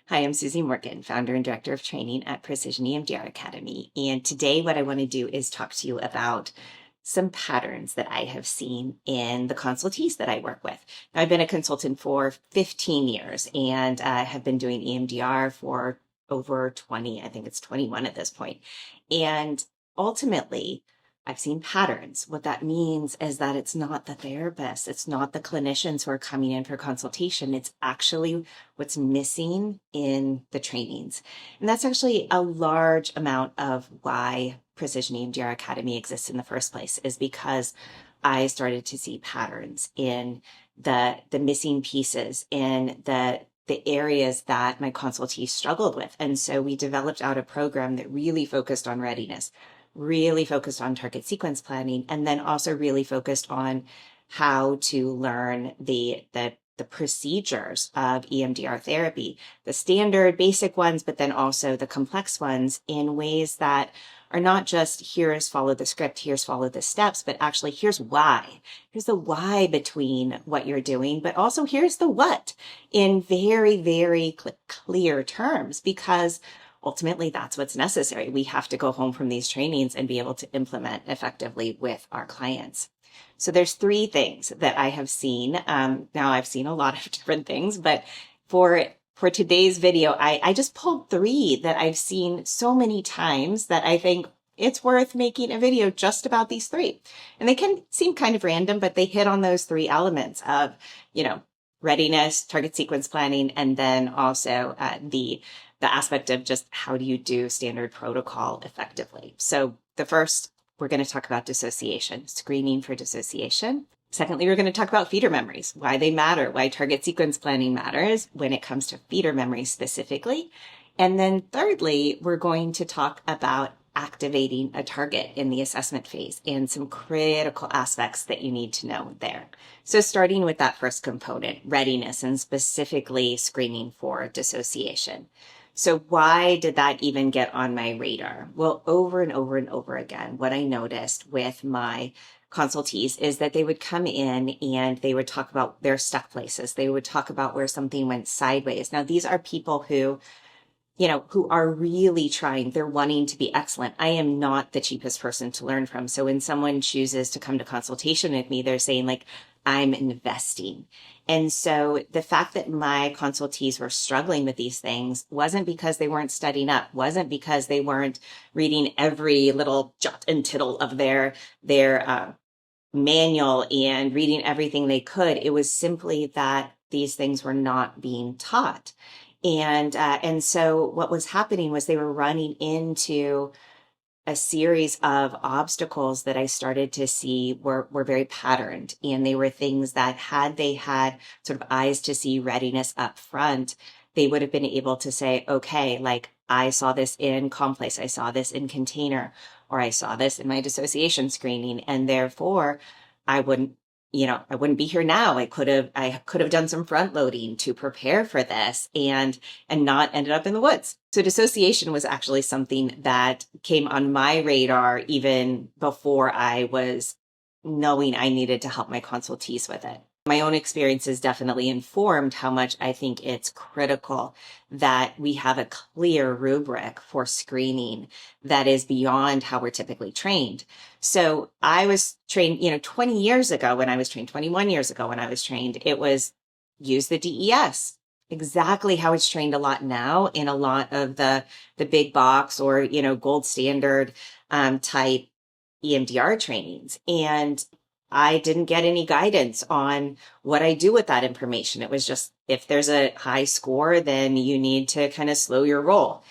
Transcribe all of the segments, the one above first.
Hi, I'm Susie Morgan, founder and director of training at Precision EMDR Academy. And today, what I want to do is talk to you about some patterns that I have seen in the consultees that I work with. Now, I've been a consultant for 15 years and have been doing EMDR for over 20, I think it's 21 at this point. And ultimately, I've seen patterns. What that means is that it's not the therapist, it's not the clinicians who are coming in for consultation. It's actually what's missing in the trainings. And that's actually a large amount of why Precision EMDR Academy exists in the first place, is because I started to see patterns in the missing pieces in the areas that my consultees struggled with. And so we developed out a program that really focused on readiness, really focused on target sequence planning, and then also really focused on how to learn the procedures of EMDR therapy, the standard basic ones, but then also the complex ones in ways that are not just here's follow the script, here's follow the steps, but actually here's why. Here's the why between what you're doing, but also here's the what in very, very clear terms, because ultimately that's what's necessary. We have to go home from these trainings and be able to implement effectively with our clients. So there's three things that I have seen. Now I've seen a lot of different things, but for today's video, I just pulled three that I've seen so many times that I think it's worth making a video just about these three. And they can seem kind of random, but they hit on those three elements of, readiness, target sequence planning, and then also the aspect of just how do you do standard protocol effectively. So the first, we're going to talk about dissociation, screening for dissociation. Secondly, we're going to talk about feeder memories, why they matter, why target sequence planning matters when it comes to feeder memories specifically. And then thirdly, we're going to talk about activating a target in the assessment phase and some critical aspects that you need to know there. So starting with that first component, readiness, and specifically screening for dissociation. So why did that even get on my radar? Well, over and over and over again, what I noticed with my consultees is that they would come in and they would talk about their stuck places. They would talk about where something went sideways. Now, these are people who are really trying, they're wanting to be excellent. I am not the cheapest person to learn from. So when someone chooses to come to consultation with me, they're saying like, I'm investing. And so the fact that my consultees were struggling with these things wasn't because they weren't studying up, wasn't because they weren't reading every little jot and tittle of their manual and reading everything they could. It was simply that these things were not being taught. And so what was happening was they were running into a series of obstacles that I started to see were very patterned. And they were things that had they had sort of eyes to see readiness up front, they would have been able to say, okay, like I saw this in complex, I saw this in container, or I saw this in my dissociation screening. And therefore I wouldn't be here now. I could have done some front loading to prepare for this and not ended up in the woods. So dissociation was actually something that came on my radar even before I was knowing I needed to help my consultees with it. My own experiences definitely informed how much I think it's critical that we have a clear rubric for screening that is beyond how we're typically trained. So I was trained, 20 years ago when I was trained, 21 years ago when I was trained, it was use the DES. Exactly how it's trained a lot now in a lot of the big box or, gold standard type EMDR trainings. And I didn't get any guidance on what I do with that information. It was just, if there's a high score, then you need to kind of slow your roll.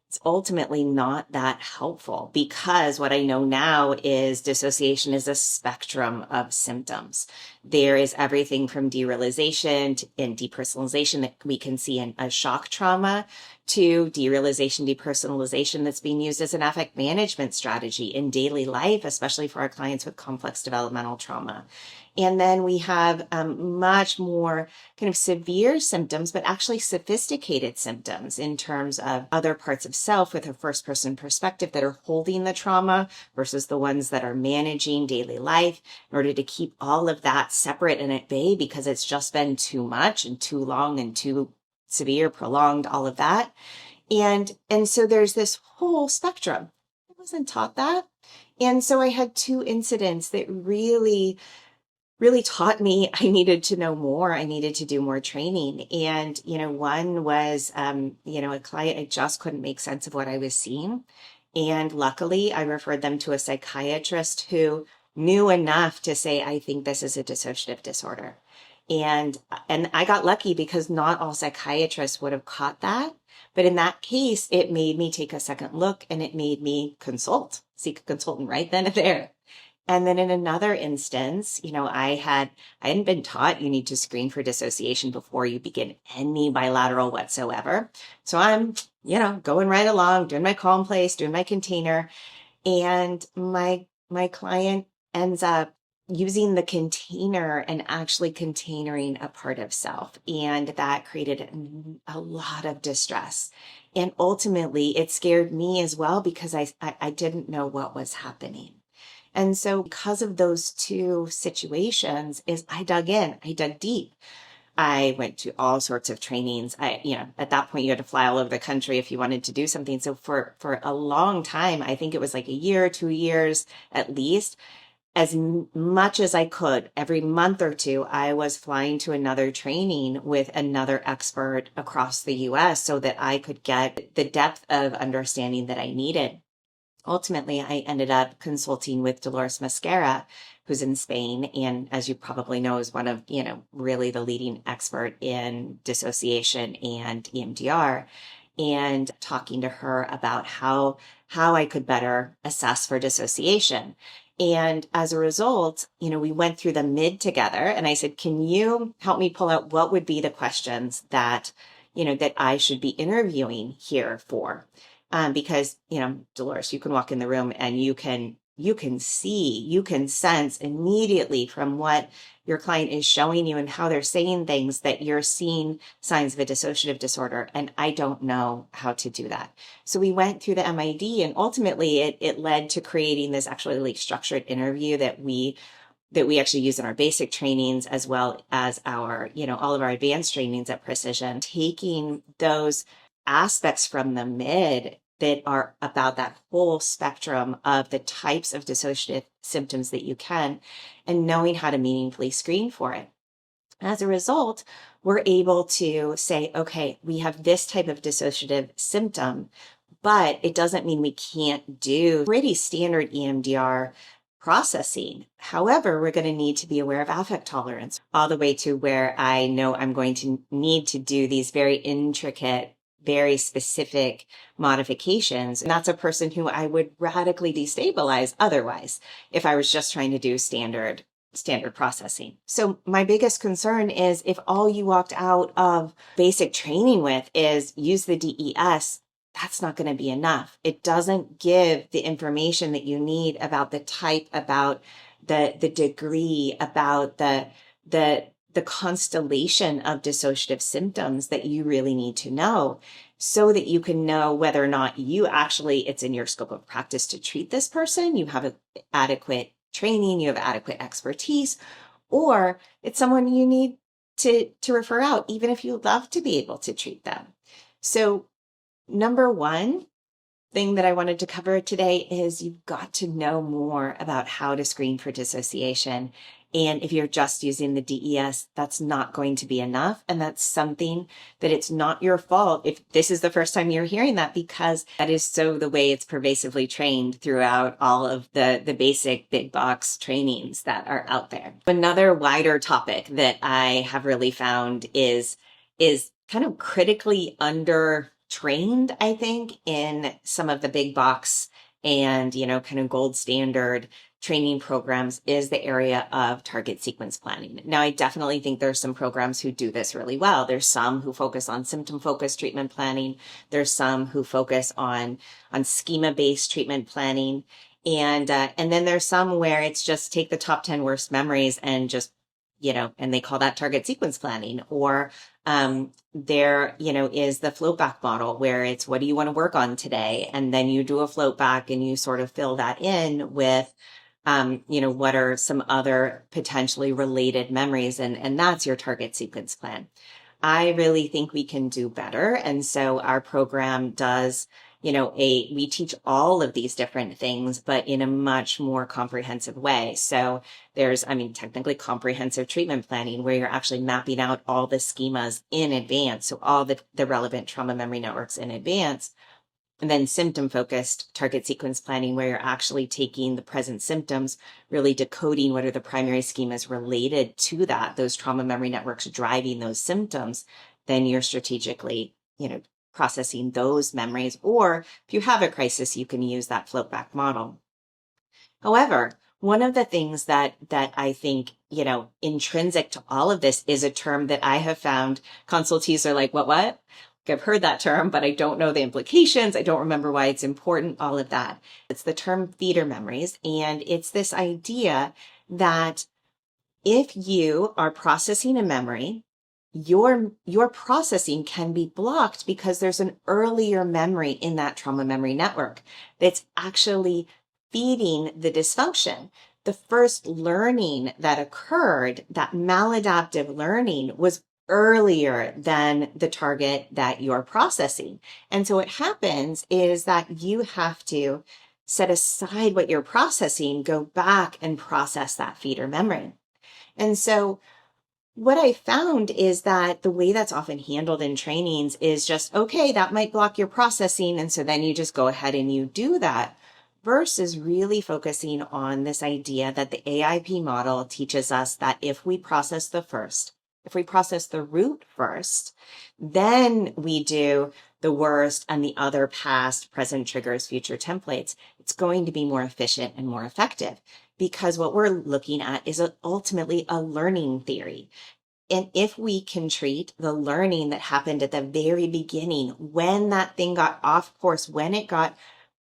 It's ultimately not that helpful because what I know now is dissociation is a spectrum of symptoms. There is everything from derealization and depersonalization that we can see in a shock trauma to derealization, depersonalization that's being used as an affect management strategy in daily life, especially for our clients with complex developmental trauma. And then we have much more kind of severe symptoms, but actually sophisticated symptoms in terms of other parts of self with a first person perspective that are holding the trauma versus the ones that are managing daily life in order to keep all of that separate and at bay because it's just been too much and too long and too severe, prolonged, all of that. And so there's this whole spectrum. I wasn't taught that. And so I had two incidents that really taught me I needed to know more. I needed to do more training. And, one was, a client, I just couldn't make sense of what I was seeing. And luckily, I referred them to a psychiatrist who knew enough to say, I think this is a dissociative disorder. And I got lucky because not all psychiatrists would have caught that. But in that case, it made me take a second look and it made me seek a consultant right then and there. And then in another instance, I hadn't been taught you need to screen for dissociation before you begin any bilateral whatsoever. So I'm, going right along, doing my calm place, doing my container. And my client ends up using the container and actually containering a part of self. And that created a lot of distress. And ultimately, it scared me as well because I didn't know what was happening. And so because of those two situations I dug deep. I went to all sorts of trainings. At that point you had to fly all over the country if you wanted to do something. So for a long time, I think it was like a year, 2 years at least, as much as I could, every month or two, I was flying to another training with another expert across the US so that I could get the depth of understanding that I needed. Ultimately, I ended up consulting with Dolores Mascara, who's in Spain, and as you probably know, is one of, really the leading expert in dissociation and EMDR, and talking to her about how I could better assess for dissociation. And as a result, we went through the mid together, and I said, can you help me pull out what would be the questions that, that I should be interviewing here for? Because, Dolores, you can walk in the room and you can sense immediately from what your client is showing you and how they're saying things that you're seeing signs of a dissociative disorder. And I don't know how to do that. So we went through the MID, and ultimately it led to creating this actually really structured interview that we actually use in our basic trainings as well as our, all of our advanced trainings at Precision, taking those aspects from the mid that are about that whole spectrum of the types of dissociative symptoms that you can, and knowing how to meaningfully screen for it. As a result, we're able to say, okay, we have this type of dissociative symptom, but it doesn't mean we can't do pretty standard EMDR processing. However, we're going to need to be aware of affect tolerance, all the way to where I know I'm going to need to do these very intricate, very specific modifications. And that's a person who I would radically destabilize otherwise if I was just trying to do standard processing. So my biggest concern is if all you walked out of basic training with is use the DES, that's not going to be enough. It doesn't give the information that you need about the type, about the degree, about the constellation of dissociative symptoms that you really need to know, so that you can know whether or not it's in your scope of practice to treat this person, you have adequate training, you have adequate expertise, or it's someone you need to refer out, even if you'd love to be able to treat them. So number one thing that I wanted to cover today is you've got to know more about how to screen for dissociation. And if you're just using the DES, that's not going to be enough. And that's something that it's not your fault if this is the first time you're hearing that, because that is so the way it's pervasively trained throughout all of the basic big box trainings that are out there. Another wider topic that I have really found is kind of critically under-trained, I think, in some of the big box and, kind of gold standard training programs is the area of target sequence planning. Now, I definitely think there's some programs who do this really well. There's some who focus on symptom-focused treatment planning. There's some who focus on schema-based treatment planning. And then there's some where it's just take the top 10 worst memories and just, and they call that target sequence planning. Or there, is the float back model where it's what do you want to work on today? And then you do a float back and you sort of fill that in with what are some other potentially related memories, and that's your target sequence plan. I really think we can do better. And so our program does, we teach all of these different things, but in a much more comprehensive way. So there's, technically comprehensive treatment planning where you're actually mapping out all the schemas in advance. So all the relevant trauma memory networks in advance. And then symptom focused target sequence planning, where you're actually taking the present symptoms, really decoding what are the primary schemas related to that, those trauma memory networks driving those symptoms. Then you're strategically, processing those memories. Or if you have a crisis, you can use that float back model. However, one of the things that I think, intrinsic to all of this is a term that I have found consultees are like, what? I've heard that term, but I don't know the implications. I don't remember why it's important, all of that. It's the term feeder memories. And it's this idea that if you are processing a memory, your processing can be blocked because there's an earlier memory in that trauma memory network that's actually feeding the dysfunction. The first learning that occurred, that maladaptive learning, was earlier than the target that you're processing. And so what happens is that you have to set aside what you're processing, go back and process that feeder memory. And so what I found is that the way that's often handled in trainings is just, okay, that might block your processing. And so then you just go ahead and you do that, versus really focusing on this idea that the AIP model teaches us that if we process the root first, then we do the worst and the other past, present triggers, future templates, it's going to be more efficient and more effective, because what we're looking at is ultimately a learning theory. And if we can treat the learning that happened at the very beginning, when that thing got off course, when it got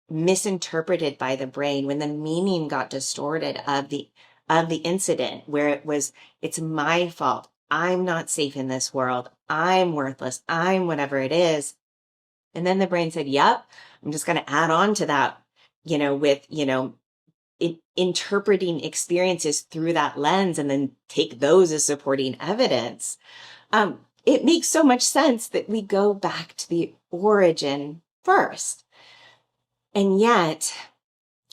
misinterpreted by the brain, when the meaning got distorted of the incident, where it's my fault, I'm not safe in this world, I'm worthless, I'm whatever it is. And then the brain said, yep, I'm just going to add on to that, with, interpreting experiences through that lens and then take those as supporting evidence. It makes so much sense that we go back to the origin first. And yet,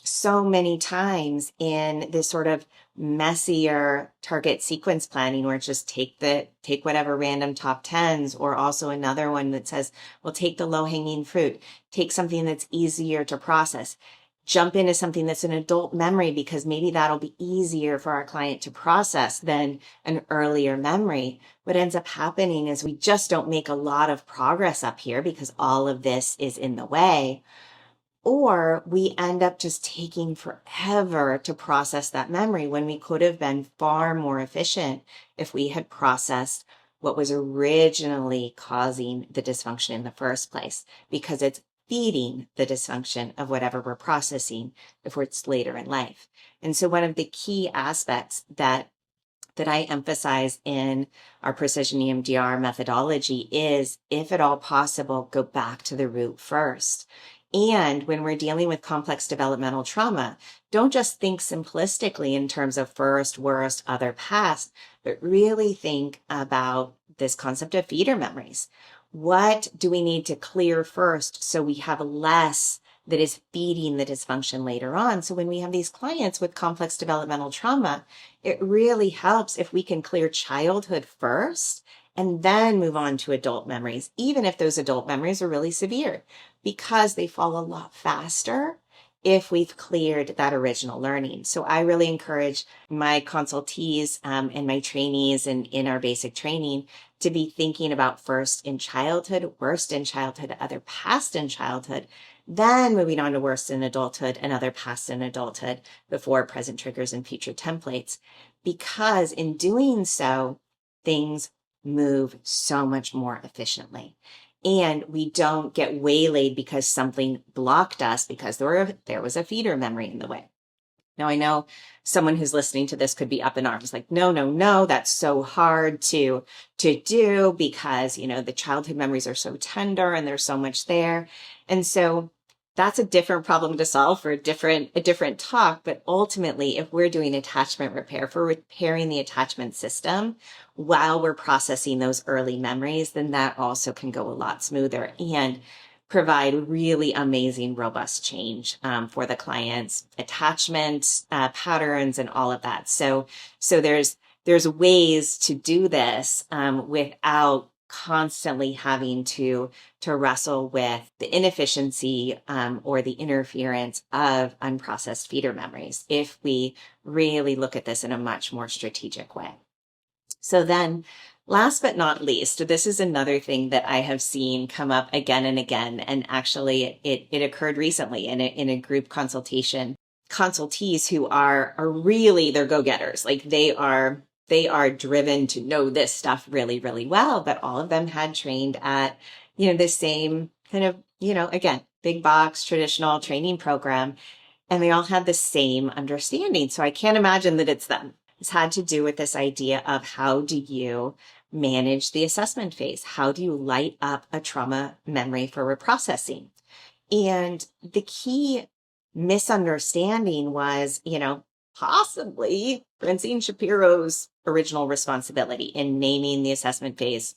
so many times in this sort of messier target sequence planning, where it's just take whatever random top tens, or also another one that says, well, take the low hanging fruit, take something that's easier to process, jump into something that's an adult memory, because maybe that'll be easier for our client to process than an earlier memory. What ends up happening is we just don't make a lot of progress up here because all of this is in the way. Or we end up just taking forever to process that memory, when we could have been far more efficient if we had processed what was originally causing the dysfunction in the first place, because it's feeding the dysfunction of whatever we're processing if it's later in life. And so one of the key aspects that I emphasize in our precision EMDR methodology is, if at all possible, go back to the root first. And when we're dealing with complex developmental trauma, don't just think simplistically in terms of first, worst, other, past, but really think about this concept of feeder memories. What do we need to clear first so we have less that is feeding the dysfunction later on? So when we have these clients with complex developmental trauma, it really helps if we can clear childhood first and then move on to adult memories, even if those adult memories are really severe, because they fall a lot faster if we've cleared that original learning. So I really encourage my consultees and my trainees and in our basic training to be thinking about first in childhood, worst in childhood, other past in childhood, then moving on to worst in adulthood and other past in adulthood before present triggers and future templates. Because in doing so, things move so much more efficiently. And we don't get waylaid because something blocked us because there was a feeder memory in the way. Now, I know someone who's listening to this could be up in arms, like, no, that's so hard to do because, the childhood memories are so tender and there's so much there. And so that's a different problem to solve for a different talk. But ultimately, if we're doing attachment repair, if we're repairing the attachment system while we're processing those early memories, then that also can go a lot smoother and provide really amazing, robust change for the client's attachment patterns and all of that. So there's ways to do this without constantly having to wrestle with the inefficiency or the interference of unprocessed feeder memories if we really look at this in a much more strategic way. So then, last but not least, this is another thing that I have seen come up again and again, and actually it occurred recently in a group consultation. Consultees who are really, they're go-getters, like they are driven to know this stuff really, really well, but all of them had trained at, the same kind of, again, big box traditional training program, and they all had the same understanding. So I can't imagine that it's them. It's had to do with this idea of how do you manage the assessment phase? How do you light up a trauma memory for reprocessing? And the key misunderstanding was, possibly Francine Shapiro's original responsibility in naming the assessment phase,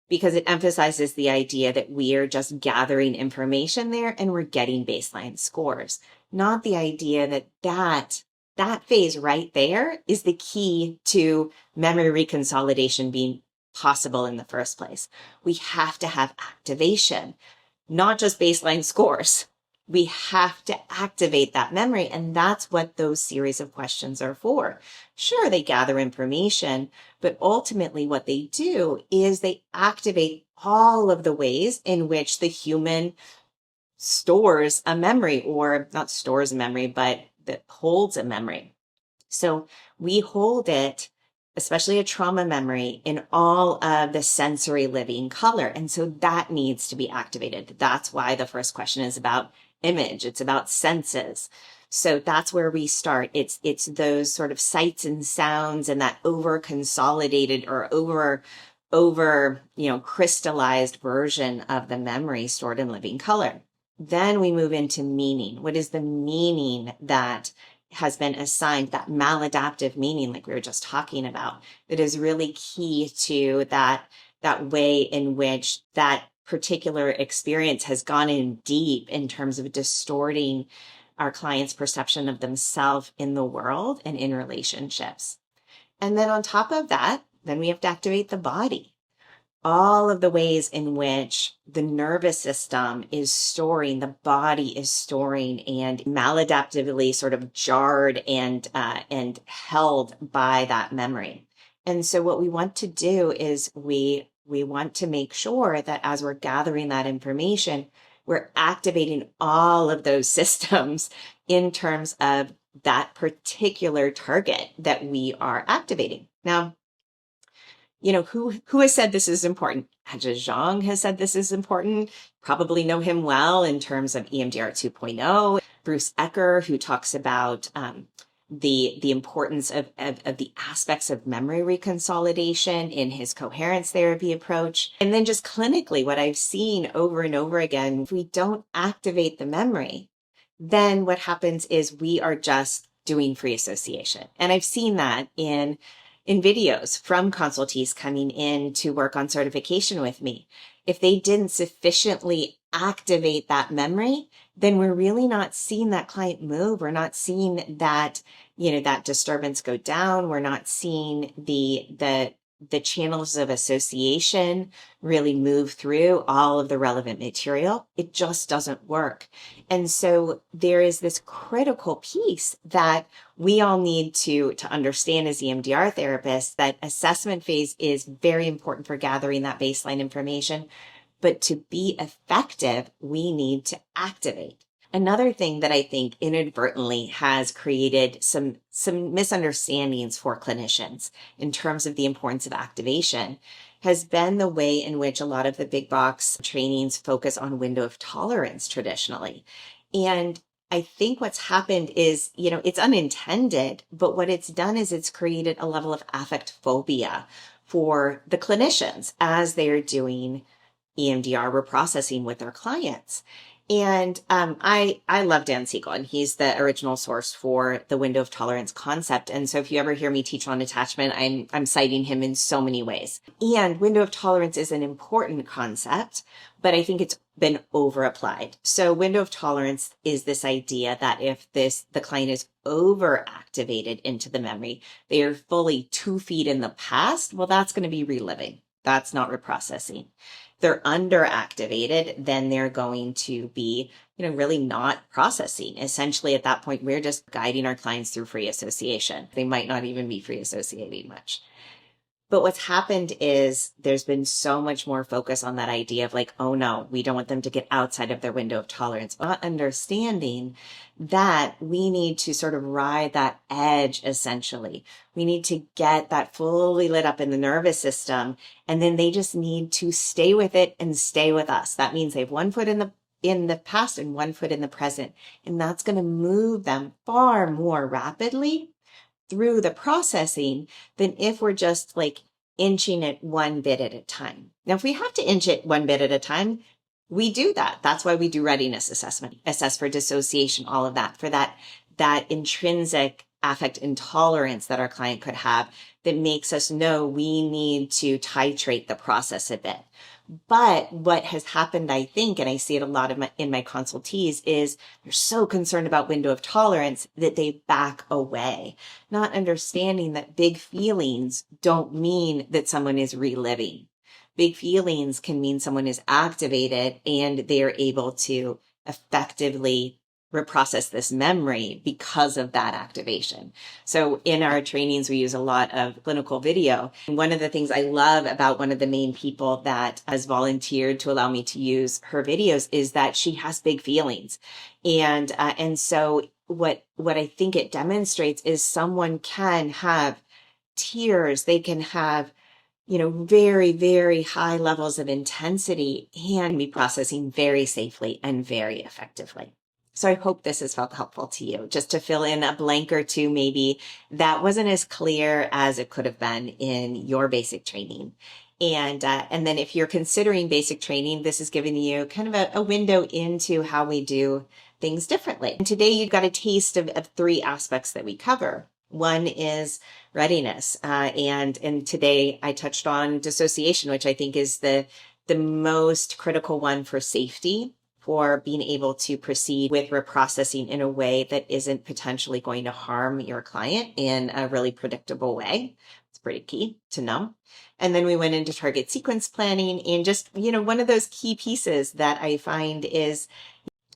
because it emphasizes the idea that we are just gathering information there and we're getting baseline scores, not the idea that phase right there is the key to memory reconsolidation being possible in the first place. We have to have activation, not just baseline scores. We have to activate that memory, and that's what those series of questions are for. Sure, they gather information, but ultimately what they do is they activate all of the ways in which the human stores a memory, or not stores a memory, but that holds a memory. So we hold it, especially a trauma memory, in all of the sensory living color. And so that needs to be activated. That's why the first question is about image. It's about senses. So that's where we start. It's those sort of sights and sounds and that over consolidated or over crystallized version of the memory stored in living color. Then we move into meaning. What is the meaning that has been assigned, that maladaptive meaning like we were just talking about, that is really key to that way in which that particular experience has gone in deep in terms of distorting our client's perception of themselves in the world and in relationships. And then on top of that, then we have to activate the body. All of the ways in which the nervous system is storing, the body is storing, and maladaptively sort of jarred and held by that memory. And so what we want to do is we want to make sure that as we're gathering that information, we're activating all of those systems in terms of that particular target that we are activating. Now, who has said this is important? Ajahn Zhang has said this is important. Probably know him well in terms of EMDR 2.0. Bruce Ecker, who talks about the importance of the aspects of memory reconsolidation in his coherence therapy approach. And then just clinically, what I've seen over and over again, if we don't activate the memory, then what happens is we are just doing free association. And I've seen that in videos from consultees coming in to work on certification with me. If they didn't sufficiently activate that memory, then we're really not seeing that client move. We're not seeing that, that disturbance go down. We're not seeing the channels of association really move through all of the relevant material. It just doesn't work. And so there is this critical piece that we all need to understand as EMDR therapists, that assessment phase is very important for gathering that baseline information. But to be effective, we need to activate. Another thing that I think inadvertently has created some misunderstandings for clinicians in terms of the importance of activation has been the way in which a lot of the big box trainings focus on window of tolerance traditionally. And I think what's happened is, it's unintended, but what it's done is it's created a level of affect phobia for the clinicians as they're doing EMDR reprocessing with our clients. And I love Dan Siegel, and he's the original source for the window of tolerance concept. And so if you ever hear me teach on attachment, I'm citing him in so many ways. And window of tolerance is an important concept, but I think it's been over applied. So window of tolerance is this idea that if the client is over activated into the memory, they are fully 2 feet in the past, well, that's going to be reliving. That's not reprocessing. They're underactivated, then they're going to be, really not processing. Essentially, at that point, we're just guiding our clients through free association. They might not even be free associating much. But what's happened is there's been so much more focus on that idea of like, oh no, we don't want them to get outside of their window of tolerance. Not understanding that we need to sort of ride that edge, essentially. We need to get that fully lit up in the nervous system, and then they just need to stay with it and stay with us. That means they have 1 foot in the past and 1 foot in the present. And that's going to move them far more rapidly through the processing than if we're just like inching it 1 bit at a time. Now, if we have to inch it 1 bit at a time, we do that. That's why we do readiness assessment, assess for dissociation, all of that, for that intrinsic affect intolerance that our client could have that makes us know we need to titrate the process a bit. But what has happened, I think, and I see it a lot in my consultees, is they're so concerned about window of tolerance that they back away, not understanding that big feelings don't mean that someone is reliving. Big feelings can mean someone is activated and they are able to effectively reprocess this memory because of that activation. So in our trainings, we use a lot of clinical video. And one of the things I love about one of the main people that has volunteered to allow me to use her videos is that she has big feelings. And so what I think it demonstrates is someone can have tears. They can have very, very high levels of intensity and be processing very safely and very effectively. So I hope this has felt helpful to you, just to fill in a blank or two, maybe that wasn't as clear as it could have been in your basic training. And then if you're considering basic training, this is giving you kind of a window into how we do things differently. And today you've got a taste of 3 aspects that we cover. One is readiness. And today I touched on dissociation, which I think is the most critical one for safety, for being able to proceed with reprocessing in a way that isn't potentially going to harm your client in a really predictable way. It's pretty key to know. And then we went into target sequence planning, and just, one of those key pieces that I find is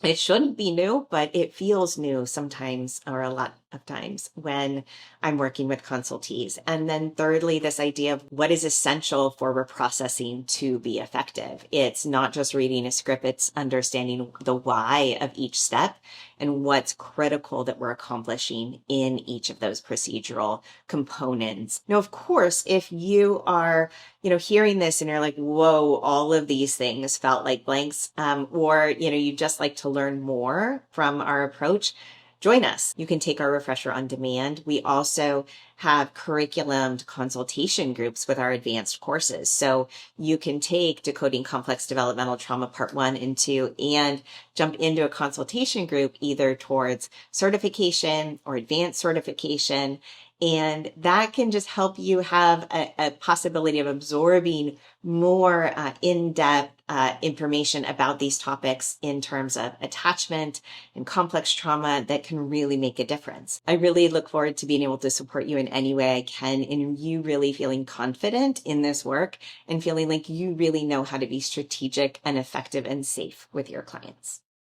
it shouldn't be new, but it feels new sometimes, or a lot of times, when I'm working with consultees. And then thirdly, this idea of what is essential for reprocessing to be effective. It's not just reading a script, it's understanding the why of each step and what's critical that we're accomplishing in each of those procedural components. Now, of course, if you are, hearing this and you're like, whoa, all of these things felt like blanks, or, you'd just like to learn more from our approach, join us. You can take our refresher on demand. We also have curriculum consultation groups with our advanced courses. So you can take Decoding Complex Developmental Trauma Part 1 and 2 and jump into a consultation group either towards certification or advanced certification. And that can just help you have a possibility of absorbing more in-depth information about these topics in terms of attachment and complex trauma that can really make a difference. I really look forward to being able to support you in any way I can, and you really feeling confident in this work and feeling like you really know how to be strategic and effective and safe with your clients.